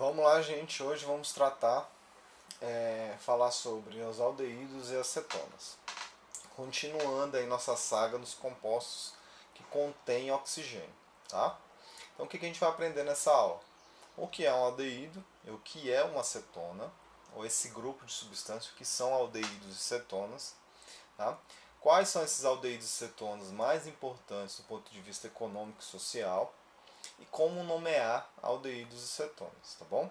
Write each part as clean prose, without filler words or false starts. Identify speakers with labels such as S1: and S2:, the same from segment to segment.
S1: Vamos lá, gente. Hoje vamos falar sobre os aldeídos e as cetonas. Continuando aí nossa saga dos compostos que contêm oxigênio, tá? Então, o que a gente vai aprender nessa aula? O que é um aldeído, o que é uma cetona, ou esse grupo de substâncias que são aldeídos e cetonas, tá? Quais são esses aldeídos e cetonas mais importantes do ponto de vista econômico e social, e como nomear aldeídos e cetonas, tá bom?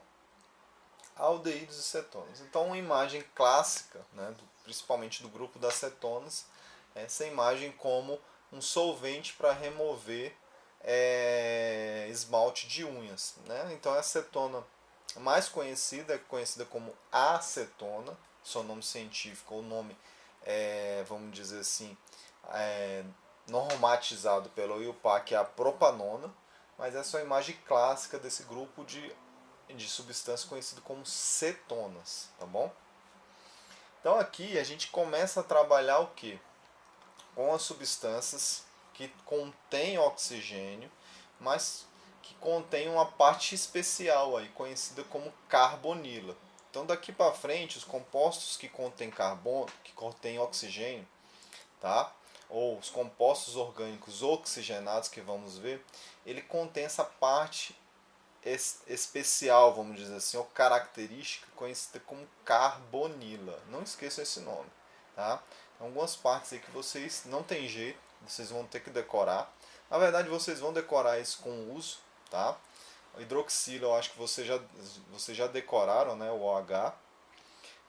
S1: Aldeídos e cetonas. Então, uma imagem clássica, né, principalmente do grupo das cetonas, é essa imagem como um solvente para remover esmalte de unhas. Né? Então, a cetona mais conhecida é conhecida como acetona, seu nome científico, ou nome, vamos dizer assim, é, normatizado pelo IUPAC, que é a propanona, mas essa é a imagem clássica desse grupo de substâncias conhecido como cetonas, tá bom? Então aqui a gente começa a trabalhar o que? Com as substâncias que contêm oxigênio, mas que contêm uma parte especial aí, conhecida como carbonila. Então daqui para frente, os compostos que contêm carbono, que contêm oxigênio, tá? Ou os compostos orgânicos oxigenados que vamos ver, ele contém essa parte especial, vamos dizer assim, ou característica conhecida como carbonila. Não esqueçam esse nome, tá? Tem algumas partes aí que vocês não tem jeito, vocês vão ter que decorar. Na verdade, vocês vão decorar isso com o uso, tá? O hidroxila, eu acho que vocês já decoraram, né, o OH.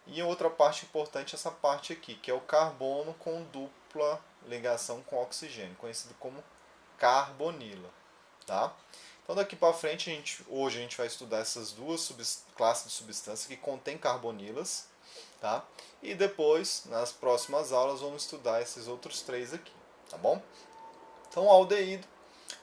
S1: E outra parte importante é essa parte aqui, que é o carbono com dupla ligação com oxigênio, conhecido como carbonila, tá? Então daqui para frente, hoje a gente vai estudar essas duas classes de substâncias que contêm carbonilas, tá? E depois, nas próximas aulas, vamos estudar esses outros três aqui, tá bom? Então o aldeído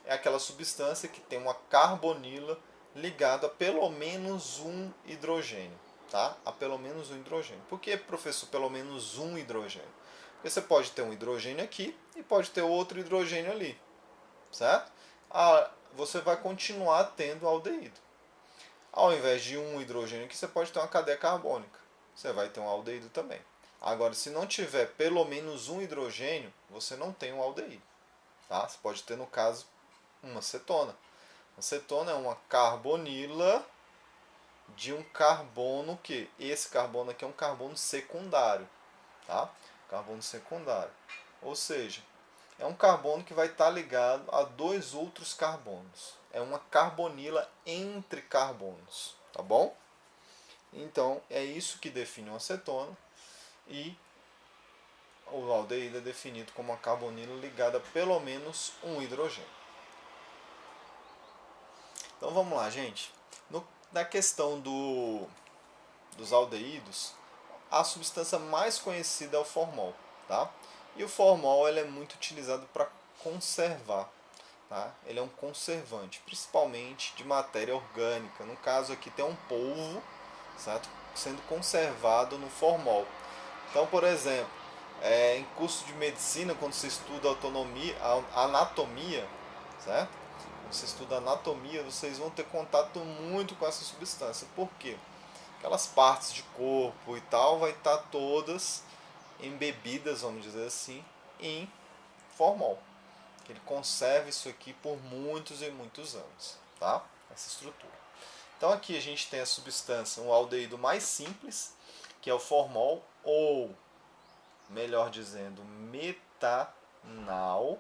S1: é aquela substância que tem uma carbonila ligada a pelo menos um hidrogênio, tá? A pelo menos um hidrogênio. Por que, professor, pelo menos um hidrogênio? Porque você pode ter um hidrogênio aqui e pode ter outro hidrogênio ali, certo? Você vai continuar tendo aldeído. Ao invés de um hidrogênio aqui, você pode ter uma cadeia carbônica. Você vai ter um aldeído também. Agora, se não tiver pelo menos um hidrogênio, você não tem um aldeído. Tá? Você pode ter, no caso, uma cetona. A cetona é uma carbonila de um carbono que esse carbono aqui é um carbono secundário, tá? Carbono secundário. Ou seja, é um carbono que vai estar ligado a dois outros carbonos. É uma carbonila entre carbonos, tá bom? Então, é isso que define uma cetona, e o aldeído é definido como uma carbonila ligada a pelo menos um hidrogênio. Então vamos lá, gente. Na questão dos aldeídos, a substância mais conhecida é o formol, tá? E o formol ele é muito utilizado para conservar, tá? Ele é um conservante, principalmente de matéria orgânica. No caso aqui tem um polvo, certo? Sendo conservado no formol. Então, por exemplo, em curso de medicina, quando se estuda anatomia, certo? Quando você estuda anatomia, vocês vão ter contato muito com essa substância. Por quê? Aquelas partes de corpo e tal vai estar todas embebidas, vamos dizer assim, em formol. Ele conserva isso aqui por muitos e muitos anos, tá? Essa estrutura. Então aqui a gente tem a substância, um aldeído mais simples, que é o formol, ou melhor dizendo, metanal,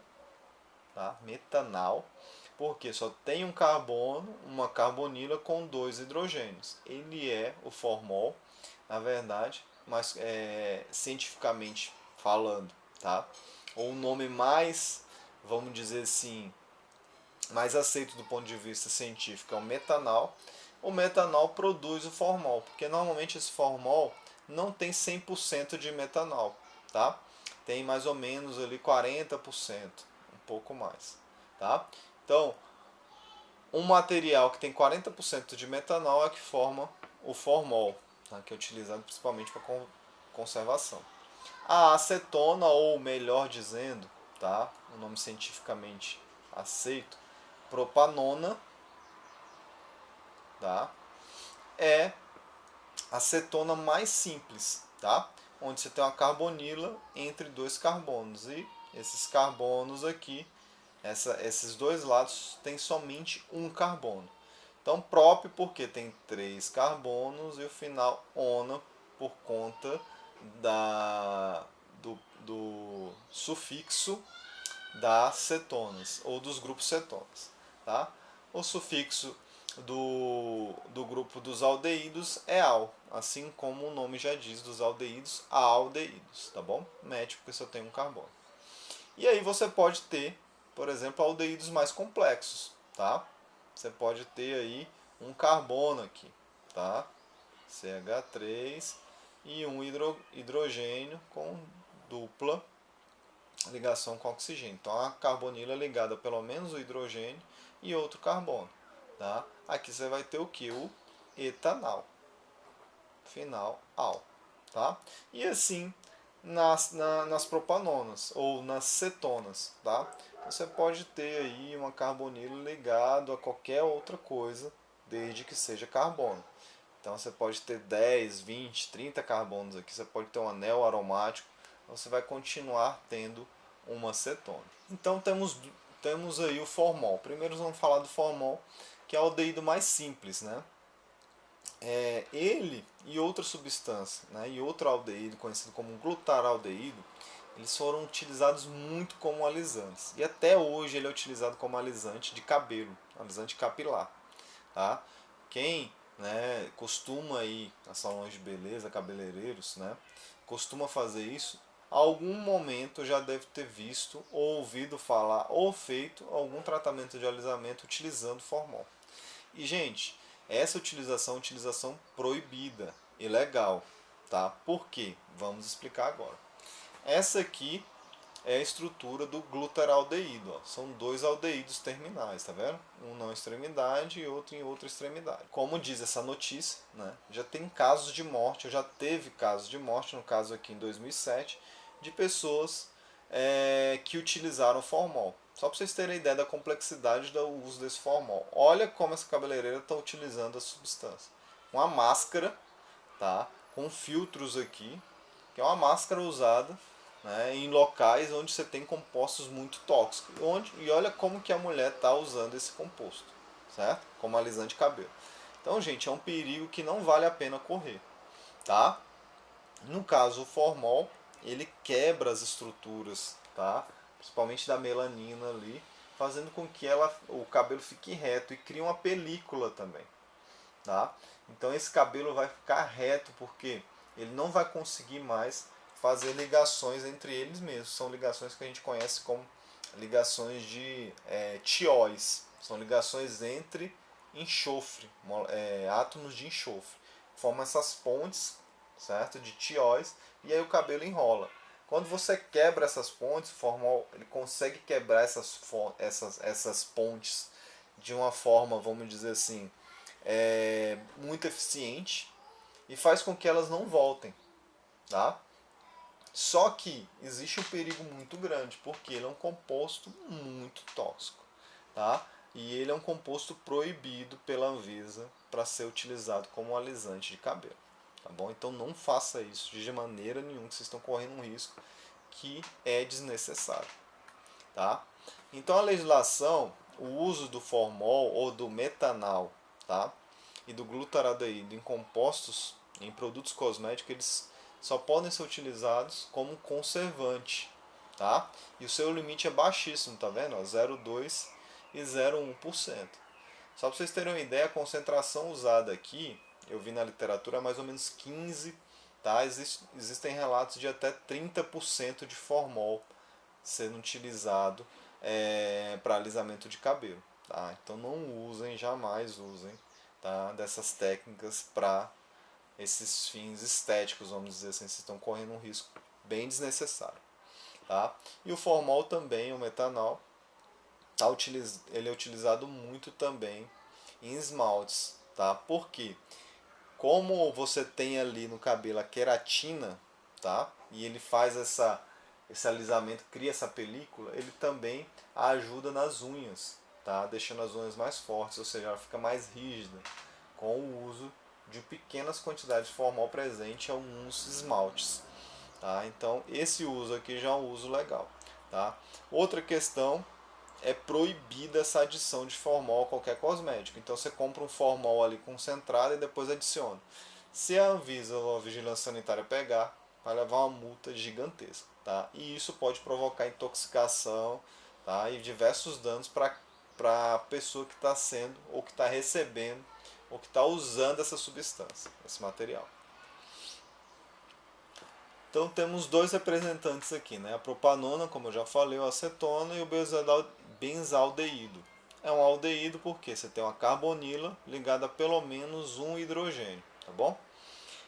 S1: tá? Metanal, porque só tem um carbono, uma carbonila com dois hidrogênios. Ele é o formol, na verdade, mas cientificamente falando, tá? Ou o nome mais, vamos dizer assim, mais aceito do ponto de vista científico é o metanal. O metanal produz o formol, porque normalmente esse formol não tem 100% de metanal, tá? Tem mais ou menos ali 40%, um pouco mais, tá? Então, um material que tem 40% de metanol é que forma o formol, tá? Que é utilizado principalmente para conservação. A acetona, ou melhor dizendo, tá? O nome cientificamente aceito, propanona, tá? é a cetona mais simples, tá? Onde você tem uma carbonila entre dois carbonos. E esses carbonos aqui, esses dois lados, tem somente um carbono. Então, próprio porque tem 3 carbonos e o final ona por conta do sufixo das cetonas ou dos grupos cetonas. Tá? O sufixo do grupo dos aldeídos é al, assim como o nome já diz dos aldeídos, aldeídos, tá bom? Mete porque só tem um carbono. E aí você pode ter, por exemplo, aldeídos mais complexos, tá? Você pode ter aí um carbono aqui, tá? CH3 e um hidrogênio com dupla ligação com oxigênio. Então a carbonila é ligada a pelo menos o hidrogênio e outro carbono, tá? Aqui você vai ter o que? O etanol. Final al, tá? E assim nas propanonas ou nas cetonas, tá? Você pode ter aí uma carbonila ligado a qualquer outra coisa, desde que seja carbono. Então você pode ter 10, 20, 30 carbonos aqui, você pode ter um anel aromático, você vai continuar tendo uma cetona. Então temos aí o formol. Primeiro vamos falar do formol, que é o aldeído mais simples, né? Ele e outra substância, né, e outro aldeído conhecido como glutaraldeído, eles foram utilizados muito como alisantes. E até hoje ele é utilizado como alisante de cabelo, alisante capilar. Tá? Quem, né, costuma ir a salões de beleza, cabeleireiros, né, costuma fazer isso, algum momento já deve ter visto, ou ouvido falar, ou feito algum tratamento de alisamento utilizando formol. E, gente, essa utilização é utilização proibida, ilegal. Tá? Por quê? Vamos explicar agora. Essa aqui é a estrutura do glutaraldeído. Ó. São 2 aldeídos terminais, tá vendo? Um na extremidade e outro em outra extremidade. Como diz essa notícia, né, já tem casos de morte, já teve casos de morte, no caso aqui em 2007, de pessoas que utilizaram formol. Só para vocês terem ideia da complexidade do uso desse formol. Olha como essa cabeleireira está utilizando a substância. Uma máscara, tá? Com filtros aqui, que é uma máscara usada, né, em locais onde você tem compostos muito tóxicos. E olha como que a mulher está usando esse composto, certo? Como alisante de cabelo. Então, gente, é um perigo que não vale a pena correr, tá? No caso, o formol, ele quebra as estruturas, tá? Principalmente da melanina ali, fazendo com que o cabelo fique reto e crie uma película também, tá? Então esse cabelo vai ficar reto porque ele não vai conseguir mais fazer ligações entre eles mesmos. São ligações que a gente conhece como ligações de tióis. São ligações entre enxofre, átomos de enxofre. Formam essas pontes, certo? De tióis, e aí o cabelo enrola. Quando você quebra essas pontes, ele consegue quebrar essas pontes de uma forma, vamos dizer assim, muito eficiente e faz com que elas não voltem, tá? Só que existe um perigo muito grande, porque ele é um composto muito tóxico, tá? E ele é um composto proibido pela Anvisa para ser utilizado como alisante de cabelo, tá bom? Então não faça isso de maneira nenhuma, que vocês estão correndo um risco que é desnecessário, tá? Então a legislação, o uso do formol ou do metanol, tá? E do glutaraldeído em compostos, em produtos cosméticos, eles só podem ser utilizados como conservante, tá? E o seu limite é baixíssimo, tá vendo? 0,2 e 0,1%. Só para vocês terem uma ideia, a concentração usada aqui, eu vi na literatura, é mais ou menos 15, tá? Existem relatos de até 30% de formol sendo utilizado para alisamento de cabelo, tá? Então não usem, jamais usem, tá, dessas técnicas para esses fins estéticos, vamos dizer assim, vocês estão correndo um risco bem desnecessário, tá? E o formol também, o metanol, ele é utilizado muito também em esmaltes, tá? Por quê? Como você tem ali no cabelo a queratina, tá? E ele faz esse alisamento, cria essa película, ele também ajuda nas unhas, tá? Deixando as unhas mais fortes, ou seja, ela fica mais rígida com o uso de pequenas quantidades de formol presente em alguns esmaltes. Tá? Então esse uso aqui já é um uso legal. Tá? Outra questão é proibida essa adição de formol a qualquer cosmético. Então você compra um formol ali concentrado e depois adiciona. Se a Anvisa ou a Vigilância Sanitária pegar, vai levar uma multa gigantesca. Tá? E isso pode provocar intoxicação, tá? E diversos danos para a pessoa que está sendo, ou que está recebendo, ou que está usando essa substância, esse material. Então temos dois representantes aqui, né? A propanona, como eu já falei, o acetona e o benzaldeído. É um aldeído porque você tem uma carbonila ligada a pelo menos um hidrogênio, tá bom?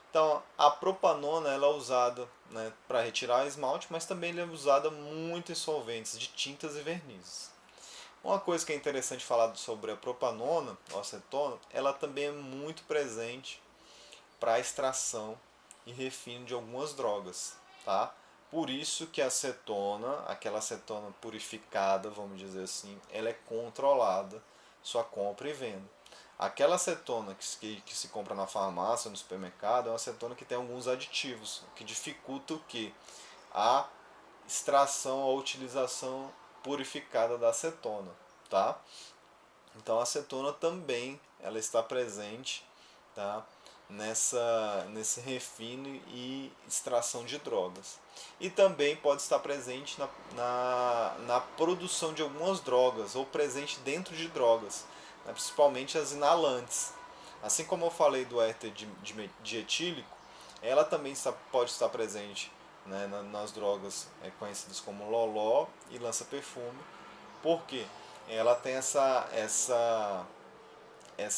S1: Então a propanona ela é usada, né, para retirar esmalte, mas também ela é usada muito em solventes de tintas e vernizes. Uma coisa que é interessante falar sobre a propanona, ou acetona, ela também é muito presente para a extração e refino de algumas drogas, tá? Por isso que a acetona, aquela acetona purificada, vamos dizer assim, ela é controlada, sua compra e venda. Aquela acetona que se compra na farmácia, no supermercado, é uma acetona que tem alguns aditivos, que dificulta o que? A extração, a utilização purificada da acetona, tá? Então a acetona também ela está presente, tá? Nesse refino e extração de drogas. E também pode estar presente na produção de algumas drogas, ou presente dentro de drogas, né? Principalmente as inalantes. Assim como eu falei do éter dietílico, ela também pode estar presente, né, nas drogas conhecidas como loló e lança-perfume. Por quê? Ela tem essa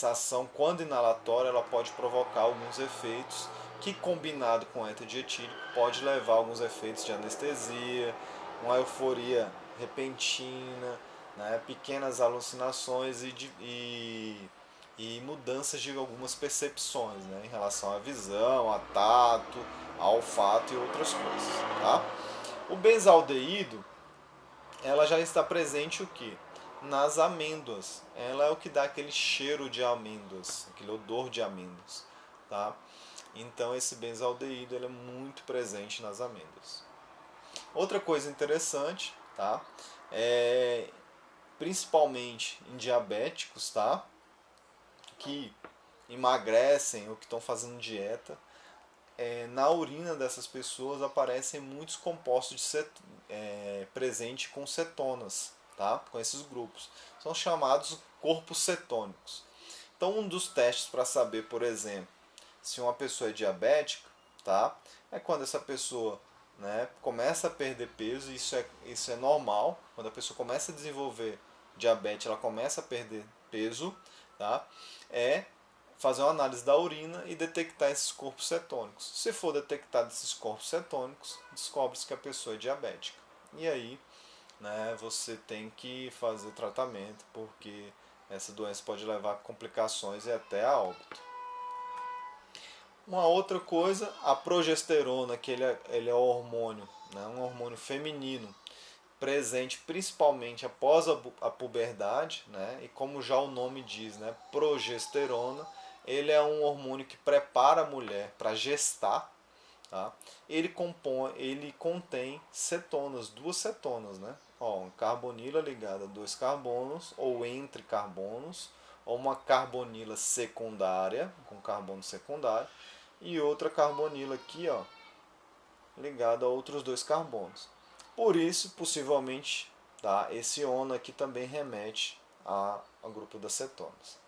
S1: ação, quando inalatória, ela pode provocar alguns efeitos que, combinado com o éter-dietílico, pode levar a alguns efeitos de anestesia, uma euforia repentina, né, pequenas alucinações e mudanças de algumas percepções, né, em relação à visão, a tato, a olfato e outras coisas. Tá? O benzaldeído ela já está presente o que? Nas amêndoas. Ela é o que dá aquele cheiro de amêndoas, aquele odor de amêndoas, tá? Então esse benzaldeído ele é muito presente nas amêndoas. Outra coisa interessante, tá? É, principalmente em diabéticos, tá? Que emagrecem ou que estão fazendo dieta, na urina dessas pessoas aparecem muitos compostos presentes com cetonas, tá? Com esses grupos. São chamados corpos cetônicos. Então, um dos testes para saber, por exemplo, se uma pessoa é diabética, tá? É quando essa pessoa, né, começa a perder peso, e isso é normal. Quando a pessoa começa a desenvolver diabetes, ela começa a perder peso, tá? É fazer uma análise da urina e detectar esses corpos cetônicos. Se for detectado esses corpos cetônicos, descobre-se que a pessoa é diabética. E aí, né, você tem que fazer tratamento, porque essa doença pode levar a complicações e até a óbito. Uma outra coisa, a progesterona, que ele é um hormônio, né, um hormônio feminino, presente principalmente após a puberdade, né, e como já o nome diz, né, progesterona, ele é um hormônio que prepara a mulher para gestar, tá? Ele contém cetonas, duas cetonas, né? Ó, uma carbonila ligada a dois carbonos, ou entre carbonos, ou uma carbonila secundária, com carbono secundário, e outra carbonila aqui, ó, ligada a outros dois carbonos. Por isso, possivelmente, tá, esse ONA aqui também remete ao grupo das cetonas.